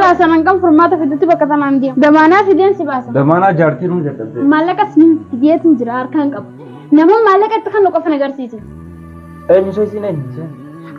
خلاص أنا نكم فرماتة في دتي بكتنا عندي دمانة في دين سباسة دمانة جارتي نو جتة مالك اسمين تجيت مجرار كان قب نمو مالك أتخن لقف نجارسيتي إيه مش هيسين إيه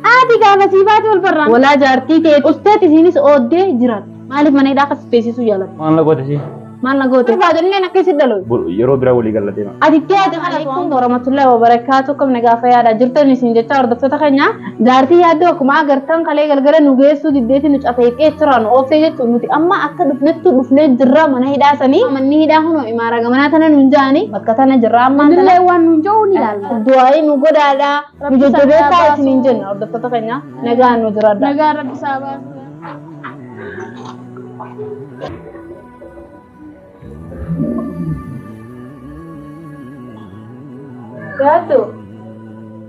عادي قابة سيباتي والبران ولا جارتي تيت أستاذ تسينيس أودي جرات مالك من يداك سبيسي سويالك مان لقوا تشي maal na goote baadillee nakkeessi daloo yeroo biraa walii galatee adityaa alaykum warahmatullahi wabarakatuh qabne gaafa yaada jirtan isin jecha hordoftoota keenya jaartii yaaddoo akkuma agartan kalee galgala nu geessuu diddeetiin nu cafeeqee turan ooftee jechuun nuti amma akka dhufnee jirra mana hidhaasanii manni hidhaa hunoo imaara gamanaa tana nuun jaanii bakka tana jirra ammaan tana waan nuun jiru ni ilaalla du'aayi nu godhaadha nu jajjabeessaa isiniin jenna hordoftoota keenya nagaa nu jiraadha nagaa rabbi saabaa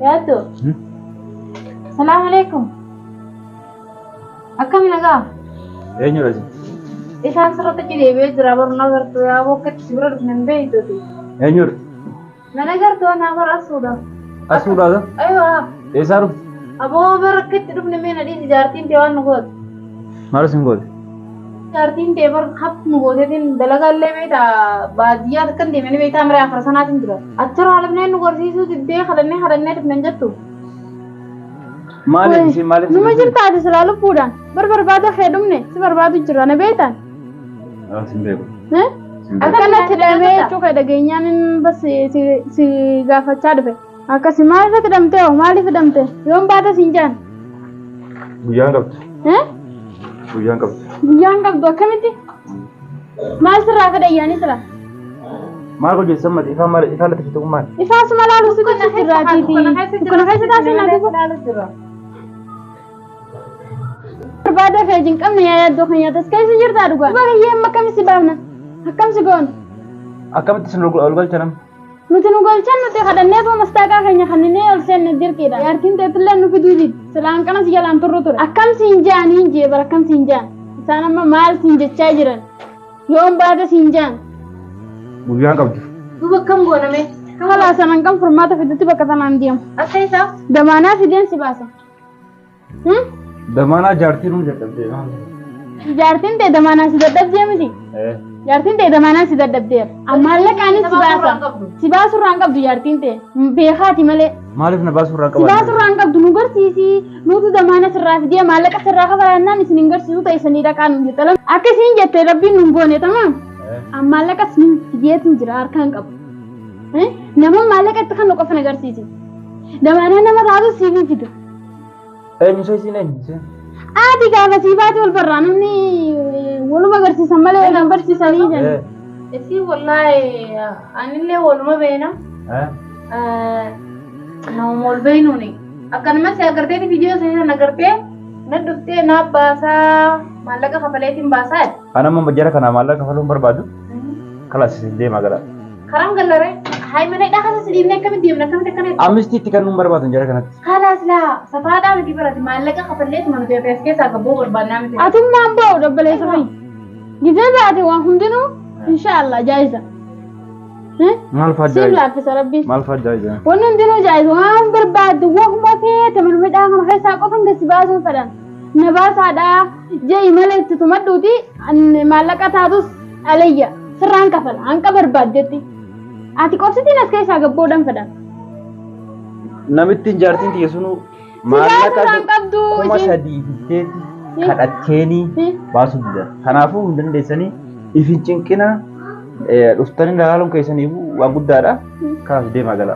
Yatu. Salam alaikum. Akkam nagaa? Eenyu rasi? Isaan sirriitti deebi'ee jira barnoota gartuu yaa bokkatti si bira dhufneen beeytuuti. Eenyu? Mana gartuu naa bara asuudha. Asuudha? Ayyoo. Eessaa dhufti? Aboo barakkeetti dhufne meena dhiisi jaartiin tee waan nu goote. Maal isin goote? Jaartiin tee bar hap nu gooteetiin dalagaallee beektaa baadiyyaa akkan deemanii beektaa amree afur sanaatiin jira. Achirraa alabneen nu gorsiisuu diddee kadhannee dhufneen jettu. Maaliif? Numa jirta ati silaa lubbuudhaan barbaada feedumne si barbaadu jira na beektaan. Sin beeku. Akkanatti hidhamee jechuudha dhageenyaan bas si gaafachaa dhufe. Akkasi maaliif hidhamtee hoo maaliif hidhamtee yoon baata siin jaan. Guyyaan qabdu. Guyyaan qabdu. Guyyaan qabdu akkamitti? Maal sirraa fedha ayyaanii sira? Maal hojjetan mati ifaan latti fituun maal? Ifaas malaalu si gocha sirraatiiti. Kana keessa taasisa naati. Barbaada feejin qabne yaaddoo kan nyaatas keessa jirtaa dhugaa. Baay'ee amma akkamitti baafna? Akkamsi goon? Akkamitti sin ol galchanam? Nuti nu galchan nuti kadhannee tuma mastaaqaa keenya kanneen ol seenne dirqiidha. Jaartiin teetillee nu fiduu didi. Silaan kanas jalaan turru ture. Akkamsi hin jaan hin jee bara akkamsi hin jaan. Isaan amma maal siin jechaa jiran? Yoon baata siin jaan. Guyyaan qabdu. Duuba kam gooname? Kala sanan kan furmaata fidutti bakka sanaan deemu. Akka isaa? Damaanaa fideen si baasa. Damaanaa jaartii nu dadhabdee. Jaartiin tee damaanaa si dadhabdee miti? Jaartiin tee damaanaa si dadhabdeera. Ammaallee qaanis si baasa. Si baasurraan qabdu jaartiin tee. Beekaati malee. Maaliif na baasurraan qabdu? Si baasurraan qabdu nu garsiisi. Nuti damaana sirraa fidee maallaqa sirraa kafalanaan isin hin garsiisu ta'e isinii dhaqaan nu jettalan. Akka isin jettee rabbiin nu hin goone tamaa. Maallaqa isin fideetiin jira harkaan qabu. Nama maallaqa itti kan nu qofan agarsiisi. Damaanaa nama taatu siif fidu. Eenyu isin eenyu? Ati gaafa sii baate wal barraa namni waluma agarsiisan malee wal barsiisanii jiran. Esi wallahi anillee waluma beena. Nama wal beenuuni. Akkanuma si agartee viidiyoo sana agartee na dhuftee na baasaa maallaqa kafaleetiin baasaa. Kana amma jara kana maallaqa kafaluun barbaadu? Kalas deema gara. Karam galare. Hai mana dah kasih sedihnya kami diam nak kami tekan itu. Amisti tikan nomor berapa tunjuk kan? Kalas lah. Safada mesti berarti malah kan kapan mana tu PSK saya kabur berbanam itu. Atum mampu udah beli semua. Gitu berarti uang hundinu, insyaallah jaiza. Malfat jaiza. Siblah pesara bis. Malfat jaiza. Uang hundinu jaiza. Uang berbadu. Uang macam teman mereka kan saya aku kan kasih bahasan pada. Nabas ada. Jai malah itu cuma duti. Malah kata terus alayya. Serang kafal. Angka berbadu jadi. Ati kositi nas kaisa gabbodan fada. Namittiin jaartiin tiyya sunu maallaqa kuma sadii fiddeeti kadhatteeni baasu dida. Kanaafuu hin dandeessanii ifin cinqina dhuftanii ilaaluun keessaniifuu waan guddaadha. Kanaaf deemaa gala.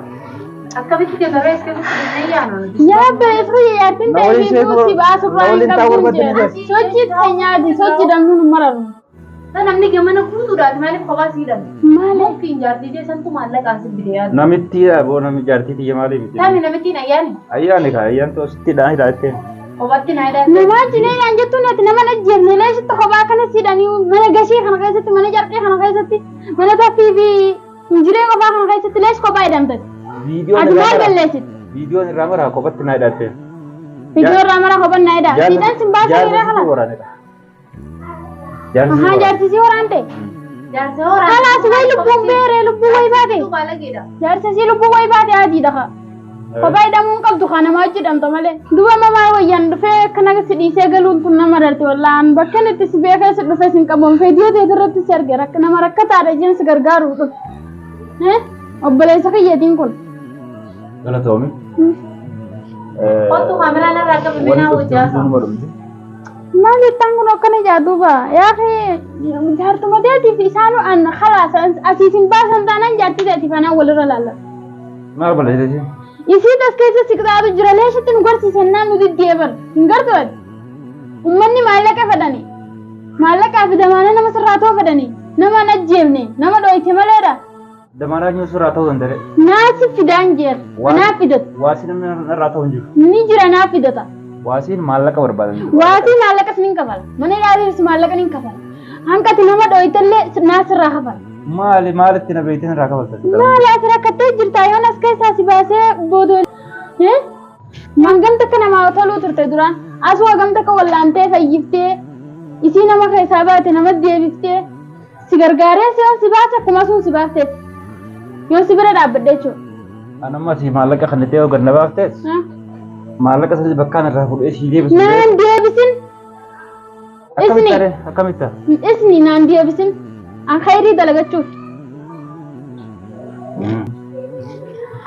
Akkamitti deemaa rees keessatti yaanu? Yaa beeku yaartiin ta'ee si baasurraa hin qabdu. Sochii keenyaati sochii damnuun mararu. Namni gamana fuulduraati maaliif kophaa siidhan? Maaliif jaartii santu maallaqa asii bidee? Namitti aboo namni jaartii tiyya maaliif bidee? Namitti na ayyaani? Ayyaani kaa ayyaan to sitti dhaan hidhattee. Kophaatti na hidhattee. Nama jinee naan jettu nati nama na jenne leesitti kophaa kana siidhanii mana gashee kana keessatti mana jarqee kana keessatti mana taffii fi injiree kophaa kana keessatti lees kophaa hidhamtati. Ati maal balleessitti? Viidiyoon irraa maraa kophaatti na hidhattee. Viidiyoo irraa maraa kophaan na hidhaa. Siidhaan sin baasa irraa kana. हाँ जर्सी सी और आंटे जर्सी और काला सुबह लुप्पू बेरे लुप्पू वही बात है जर्सी सी लुप्पू वही बात है आज ही देखा Kophaa hidhamuun qabdu kana maa jedhamta malee. Duba mamaa wayyaan dhufee kana si dhiisee galuun kun nama dhalti wallaan bakka itti si beekee si dhufee si hin qabamu feediyoo ta'e irratti si arge rakka nama rakkataadha jeen si gargaaru dhufu. Obboleessa kiyyatiin kun. Galatoomi. Kottu kaameraan irraa qabamee naa hojjaa. Maali tan kun akkana jaaduuba yaa jaartuma teetiif isaan an khalaas asiisin baasan taanaan jaartii teetiif anaan walirra laalla. Maal balleessite? Isii tas keessa siqxaatu jira leeshatti nu garsiisan naan nuti deebar hin gartoon. Uummanni maallaqa fedhani. Maallaqaa fi damaana nama sirraatoo fedhani. Nama hin ajjeefne nama dho'ite maleedha. Damaanaa nyuu sirraa ta'uu danda'e. Naasi fidaan jeer. Naaf fidatu. Waasiin namni irraa ta'uu hin jiru. Ni jira naaf fidata. Waasiin maallaqa barbaadan. Waasiin maallaqa sin kafala. Mana ilaaliis maallaqa ni kafala. Hanqati nama dho'itellee naasirraa kafala. Maalitti na beektiin irraa kafalta? Maali as rakkattee jirta yoon as keessaa si baasee boodoo. Mangam takka namaa toluu turte duraan. Asuu hagam takka wallaantee fayyiftee isii nama keessaa baate nama deebiftee si gargaaree yoon si baase akkuma sun si baasteef. Yoon si bira dhaabbadde jechuudha. Anamma si maallaqa kan itti gad na baaftees. Maallaqa sanis bakkaan irraa fuudhee si deebisu. Naan deebisin. Akkamitta? Isni naan deebisin. An khayrii dalagachuuf.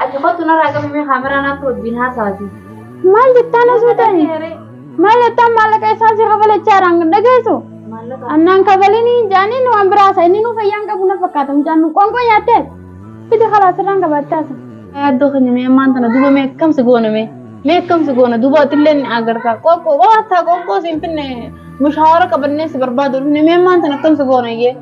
Ati kottu narraa qabamee kaameraa naatti wajjin haasaati. Maal jettaan asuu ta'e? Maal jettaan maallaqa isaa si kafalachaadhaan dhageessu? Annaan kafalanii jaaniin waan biraasa inni nu fayyaan qabu na fakkaata mucaan nu qoonqoo nyaattee fide kalaasirraan qabaattaasa. Yaaddoo keenya mee ammaan tana duuba mee akkamsi goona mee akkamsi goona duuba otillee ni agartaa qoonqoo qobaattaa qoonqoo siin finne mushaawara qabannee si barbaadu dhufne mee ammaan tana akkamsi goona iyyee.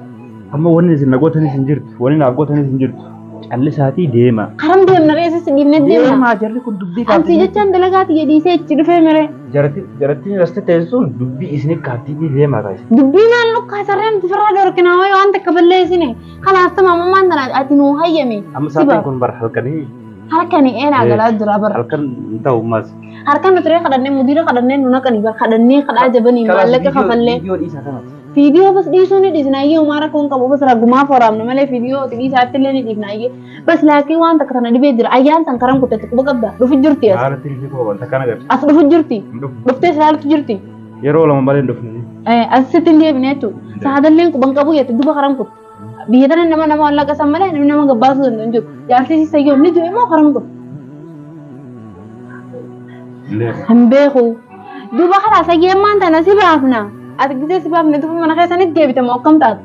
Amma wanni isin nagootanis hin jirtu, wanni naaf gootanis hin jirtu. Callisaatii deema. Karam deemna reessa si dhiibnee deemna. Deemaa jarri kun dubbii kaaftii. Ansi jechaan dalagaati jedhiisee itti dhufee mere. Jarattiin rasta teessuun dubbii isinii kaaftii deemaa taasisa. Dubbii maal lukkaa sarreen ofirraa dorkinaa wayii waan takka balleessine. Kanaaf tama ammaan tana ati nuu hayyame. Amma saatiin kun bara halkanii. Halkanii eenaa galaa jira bara. Halkan ta'u maas. Harkaan nuti kadhannee mudiira kadhannee nuna qanii kadhannee kadhaa jabanii maallaqa kafallee. Video bas dhiisuu ni dhiisna iyyee umaara kun qabu bas ragumaa foraamne malee video dhiisaatti illee ni dhiifna iyyee bas laakii waan takka tana dhibee jira ayyaan san karan kutte quba qabda dhufu jirti as. Haala tirii koo wanta kana gadi. As dhufu jirti. Dhuftee saaltu jirti. Yeroo lama malee hin dhufne. Asitti hin deebine jechuudha. Saadalleen quban qabu jette duba karan kutte. Biyya tana nama wallaqa san malee nama gabbaasu danda'u jiru. Jaartii sayyoo ni jiru immoo karan kutte. Hin beeku. Duba karaa sayyee maan tana si baafna. Ati gisee si baafne duuba mana keessanitti deebita moo akkam taatu?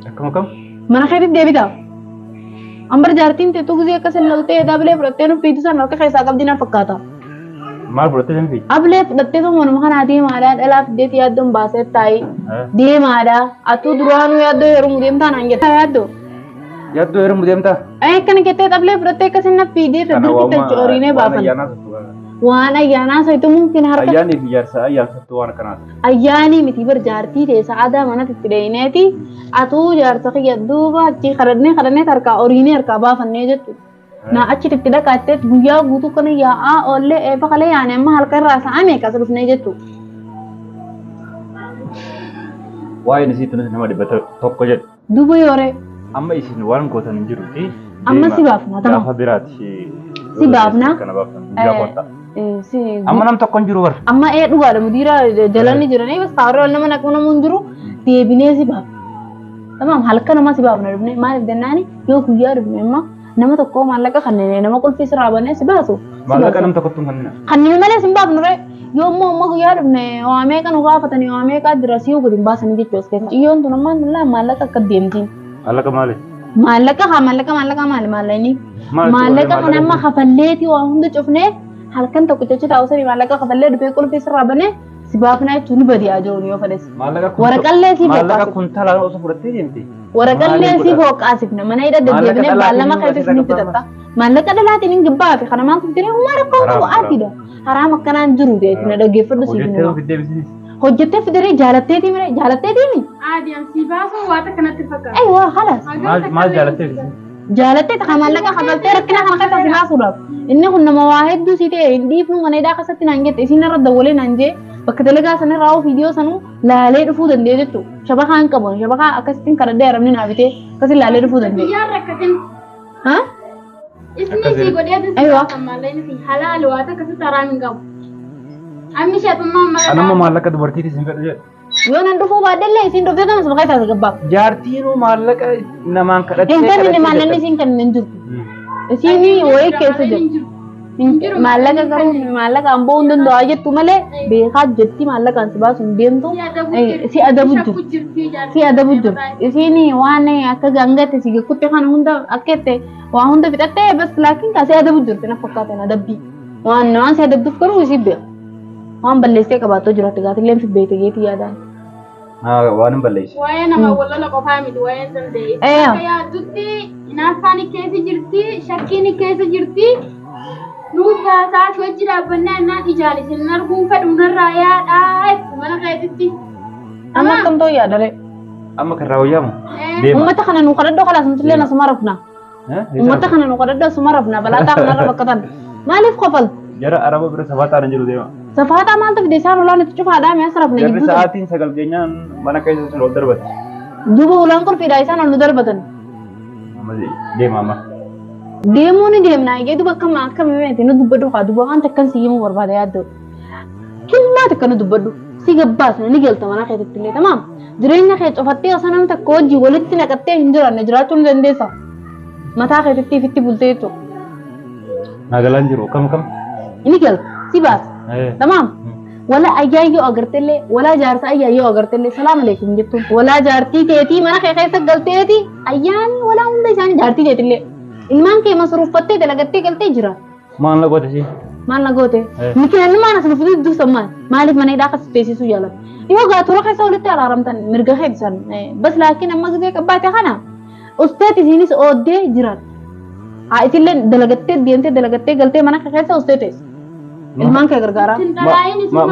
Akkam? Mana keessatti deebita. Ambar jaartiin teetu gisee akka sallaltee dabalee fudhattee nuuf fiitu san harka keessaa qabdi na fakkaata. Maal fudhattee san fiitu? Ablee fudhattee sun manuma kanaa deemaadhaa dhalaa fiddeetti yaaddoon baasee taa'ee deemaadhaa atuu duraanuu yaaddoo heerumuu deemtaa naan jedha yaaddoo. Yaaddoo heerumuu deemtaa? Akkana jettee ablee fudhattee akkasiin na fiidee fiddeetti tachi horiinee baafan. Waan ayyaanaa saytu mungkin harka ayyaanii fi jaarsa ayyaansattuu waan akkanaati. Ayyaanii miti bar jaartii teessa aadaa manatti itti dheeyineeti atuu jaarsa kiyya duuba achi kadhannee harkaa horiinee harkaa baafannee jechuudha. Na achitti itti dhaqaattee guyyaa guutuu kana yaa'aa oollee eebba kalee yaane amma halka irraa sa'a meeqas dhufnee jechuudha. Waa'een isiitu nama dhibba tokko jedhu. Duuba yooree. Amma isin waan gootan hin jiruti. Amma si baafna tama. Gaafa biraati. Si baafna. Kana baafna. Gaafa amma nam tokko hin jiru bar. Amma dhugaadha mudiira jalanni jiranii bas taa'uree nama naqu namu hin jiru deebinee si baafna. Tamam halka nama si baafna dhufnee maaliif jennaani yoo guyyaa dhufne amma nama tokko maallaqa kanneen nama qulfii sirraa bannee si baasu. Maallaqa nam tokkottuu kanneen. Kanneen malee si baafnu ree yoo ammoo guyyaa dhufne waamee kan gaafatanii waamee kaa jira si gadi hin baasanii jechuudha keessa. Iyyoon tun ammaan maallaqa akka deemtiin. Maallaqa maali? Maallaqa maali maallaqni. Maallaqa kan amma hafalleeti waan hunda cufnee halkan tokko jecha taa'usanii maallaqa kafallee dhufee qulfii sirraa bannee si baafnaa jechuun ni badiyaa jiru yoo fedhes. Waraqallee si maallaqa kuntaala osoo fudhattee deemte. Waraqallee si hooqaasifna mana hidha deddeebinee baallama keessatti ni fitatta. Maallaqa dhalaatiin hin gabbaafe kana maan kun jiree humna rakkoo qabu aartidha. Haraam akkanaan jiru jechuudha dhaggeeffadhu si finna. Hojjettee fidee jaalatteetii mire jaalatteetii. Aadiyam si baasuu waan akkanatti fakkaata. Waa halas. Maal jaalattee? Jaalattee ta'a maallaqa kafaltee rakkina kana keessa si baasuudhaaf. Inni kun nama waa hedduu si ta'e hin dhiifnu mana hidhaa keessatti naan jette isin irra dawwalee naan jee bakka dalagaa sana irraa viidiyoo sanuu laalee dhufuu danda'e jechuudha. Shabakaa hin qabu shabakaa akkasittiin kadhadhee haramni naa bitee akkasiin laalee dhufuu danda'e. Haa? isni si godiyatu si halal waata kasu taramin gabu ammi shatumma mala anamma maallaqa dubartiiti isin fedhu jedhe yoo nan dhufuu baadallee isin dhuftee tamas maqaa isaa gabbaa jaartiinuu maallaqa namaan kadhattee hin kan maallanni isin kan hin jirtu isin wayii keessa jirtu maallaqa garuu maallaqa amboo hin danda'aa jettu malee beekaa jetti maallaqaan si baasuun deemtu si adabu jiru isin waan akka gangatte si kutte kana hunda akkette waan hunda fixattee bas laakiin kaasee adabu jirtu na fakkaatan adabbii waan si adabduuf garuu isi beeku waan balleessee qabaatoo jiraatti gaatiilleen fi beekte geetii yaadaan. Waan hin balleessu. Waa'ee nama wallala qofaa miti waa'ee danda'e. Akka yaaddutti hinaaffaan keessa jirti shakkiin keessa jirti. Nuufa isaas wajji dhaabbannaa innaan ijaalisin arguun fedhu narraa yaadhaa mana keetitti. Amma akkam ta'u yaadare. Amma kan raawwayyamu. Uummata kana nuu kadhadhoo kalaas nutillee asuma rafna. Uummata kana nuu kadhadhoo asuma rafna balaataa kanarra bakkatan. Maaliif qofal? Jara araba bira safaataan jiru deema. Safaataa maaltu fide isaan olaan itti cufaadhaa mi'a sarafna gidduu. Jarri sa'aatiin sagal keenyaan mana keessa sun ol darbatan. Duuba ulaan qulfiidhaa isaan ol nu darbatan. Deema amma. Deemuu ni deemna eegeetu bakka akka mi'eeti nu dubbadhu haa dubba waan takkan si himuu barbaada yaaddoo. Kilmaati akka nu dubbadhu si gabbaasna ni galta mana keetitti illee tamaam. Jireenya kee cufattee osoo namni takka hojii walitti naqattee hin jiraanne jiraachuu ni dandeessa. Mataa keetitti ifitti bultee jechuudha. Nagalaan jiru kam kam. Ini galta si baasa. Tamaam. Wala ayyaayyoo agartelle wala jaarsa ayyaayyoo agartelle salaam alaikum jettu wala jaartii teetii mana kee keessa galteeti ayyaani wala hunda isaanii jaartii teetillee. Ilmaan kee masruuffattee dalagattee galtee jira. Maal na goote si? Maal na goote? Mikiinni maal as nuuf dursa maal? Maaliif mana hidhaa akkas teessisuu jaalatu? Yoo gaatura keessa walitti alaaramtan mirga heebsan bas laakiin amma gisee qabbaate kana usteet isiinis ooddee jiran. Haa isillee dalagattee deemtee dalagattee galtee mana kee keessa ustee teessu. Ilmaan kee gargaara.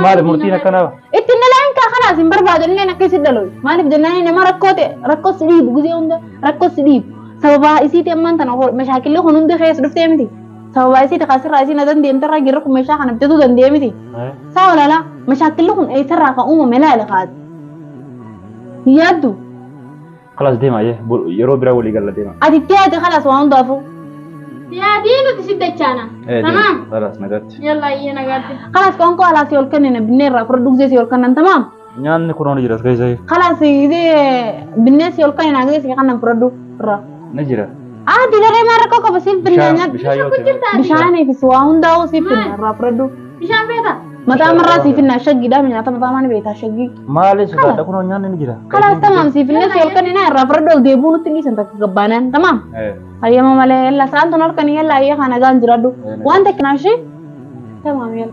Maaliif murtiin akkanaa? Ittiin dalaan kaa kanaas hin barbaadanillee akka isin dhalooyi. Maaliif jennaan nama rakkoo si dhiibu gisee hunda rakkoo si dhiibu. Sababa isiiti ammaan tana mashaakillee kun hundi keessa dhuftee miti. Sababa isiiti kaasirraa isiin adan deemtarraa jirra kun meeshaa kana bitatu danda'e miti. Saa walaalaa mashaakillee kun eessarraa kan uumame laala kaati. Yaaddu. Kalaas deema yeroo biraa walii galla deema. Ati yaade kalaas waan hundaafuu. Yaadii nuti si dachaana. Tamaam. Kalaas nagaatti. Yalla iyyee nagaatti. Kalaas qoonqoo alaa si ol kennina binneerraa furdugzee si ol kennan tamaam. Nyaanni kunoon jira keessa. Kalaas binnee si ol kennina gisee si kannan furduu irraa. Ni jira. Dilaree maal rakkoo qaba siif binnee Bishaanii fi waan hundaa'uu siif binna irraa fudhadhu. Bishaan beektaa? Mataa marraa siif binna shaggiidhaa nyaata mataa maani beektaa shaggii. Maali sodaadha kunoon nyaanni ni jira. Kalaas tamaam siif binne si ol kennina irraa fudhadhu ol deebuu nutti dhiisan takka gabbaanaan tamaam. Hayyama malee yalla sa'aan tun halkanii yalla ayyee kana gaan jiradhu waan takkinaa ishee tamaam yalla.